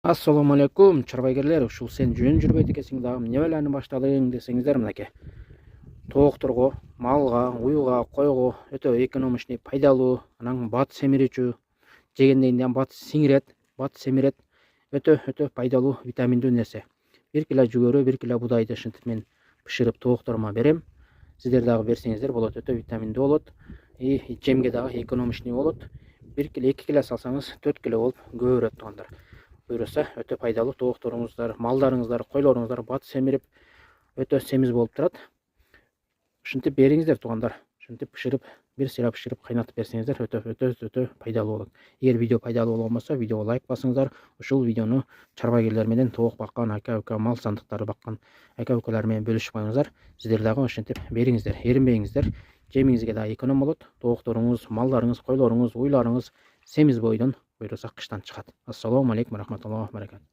Assalamu alaikum, чарбайгерлер. Ушул сен жөн жүрбөйт экенсиң дагы эмне белән баштадың десеңиздер, мынакей. Тоокторго, малга, уюга, койго өтө экономичный, пайдалуу, анан бат семирүүчү, жегенден бат сиңирет, бат семирет. Өтө пайдалуу, витаминдүү нерсе. Бир кило жүгөрү, бир кило будайды ушинтип мен бышырып тоокторума берем. Сиздер дагы берсеңиздер болот, өтө витаминдүү болот. Жемге дагы экономичный болот. 2 кило салсаңыз 4 кило болуп көбөрөт туугандар. Буюрса өтө пайдалуу тоокторуңуздар, малдарыңыздар, койлоруңуздар бат семирип өтө семиз болуп турат. Ушинтип бериңиздер туугандар. Ушинтип бышырып, бир сыйра бышырып кайнатып берсеңиздер өтө пайдалуу болот. Эгер видео пайдалуу болгон видеого лайк басыңыздар. Ушул видеону чарбайгерлер менен тоок баккан ака-ука, мал сандыктары баккан ака-укалар менен бөлүшүп коюңуздар. Сиздер дагы ошентип бериңиздер, эринбеңиздер. Жемиңизге да эконом болот. Тоокторуңуз, малдарыңыз, койлоруңуз, уйларыңыз семиз бойдон буюрса кыштан чыгат. Ассаламу алейкум рахматуллахи ва баракатух.